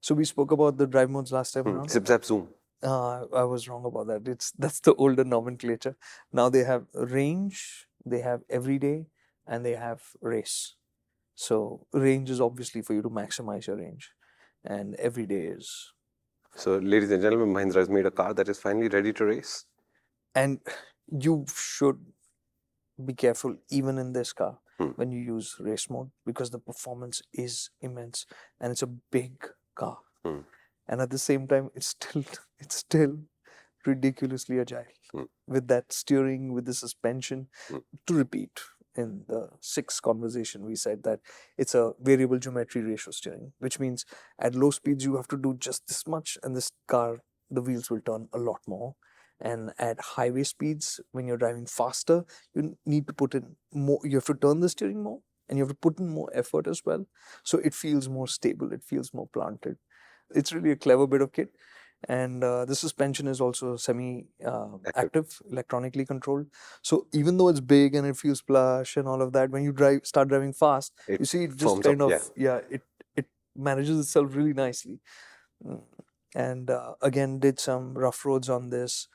So we spoke about the drive modes last time around. Zip, zap, zoom. I was wrong about that. That's the older nomenclature. Now they have range, they have everyday, and they have race. So range is obviously for you to maximize your range, and everyday is. So, ladies and gentlemen, Mahindra has made a car that is finally ready to race. And you should be careful even in this car when you use race mode, because the performance is immense and it's a big car. And at the same time, it's still ridiculously agile with that steering, with the suspension. To repeat, in the sixth conversation, we said that it's a variable geometry ratio steering, which means at low speeds you have to do just this much, and this car, the wheels will turn a lot more. And at highway speeds, when you're driving faster, you need to put in more, you have to turn the steering more, and you have to put in more effort as well. So it feels more stable, it feels more planted. It's really a clever bit of kit. And the suspension is also semi-active, electronically controlled. So even though it's big and it feels plush and all of that, when you start driving fast, you see it just kind of, it manages itself really nicely. And again, did some rough roads on this.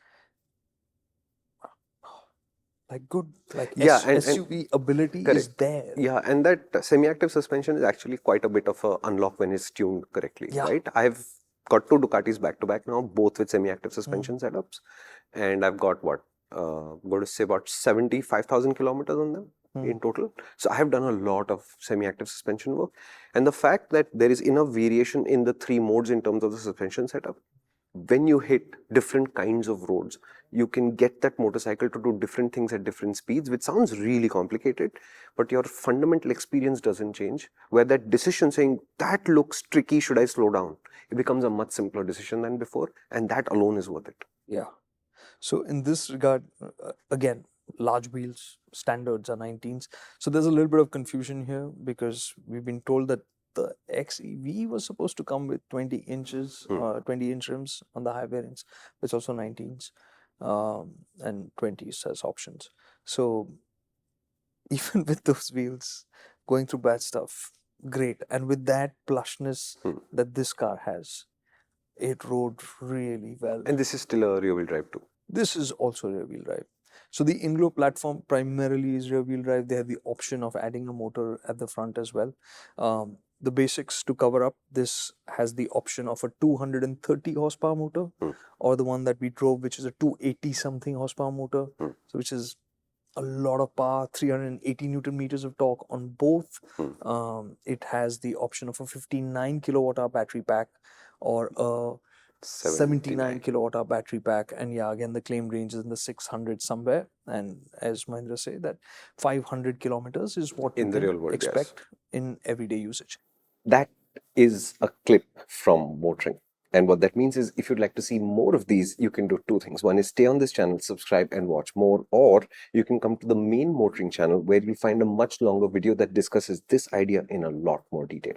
Like good, like SUV ability is there. Yeah, and that semi-active suspension is actually quite a bit of a unlock when it's tuned correctly, right? I've got two Ducatis back to back now, both with semi-active suspension setups, and I've got going to say about 75,000 kilometers on them in total. So I have done a lot of semi-active suspension work, and the fact that there is enough variation in the three modes in terms of the suspension setup. When you hit different kinds of roads, you can get that motorcycle to do different things at different speeds, which sounds really complicated, but your fundamental experience doesn't change. Where that decision saying, that looks tricky, should I slow down? It becomes a much simpler decision than before, and that alone is worth it. Yeah. So in this regard, again, large wheels standards are 19s. So there's a little bit of confusion here, because we've been told that the XEV was supposed to come with 20 inches, 20-inch rims on the high variants. It's also 19s and 20s as options. So even with those wheels going through bad stuff, great. And with that plushness that this car has, it rode really well. And this is still a rear-wheel drive too. This is also rear-wheel drive. So the Inglo platform primarily is rear-wheel drive. They have the option of adding a motor at the front as well. The basics to cover up, this has the option of a 230 horsepower motor, or the one that we drove, which is a 280 something horsepower motor, so which is a lot of power, 380 Newton meters of torque on both. It has the option of a 59 kilowatt hour battery pack, or a 79 kilowatt hour battery pack. And yeah, again, the claim range is in the 600 somewhere. And as Mahindra say, that 500 kilometers is what you can expect in everyday usage. That is a clip from MotorInc. And what that means is, if you'd like to see more of these, you can do two things. One is stay on this channel, subscribe and watch more, or you can come to the main MotorInc channel, where you'll find a much longer video that discusses this idea in a lot more detail.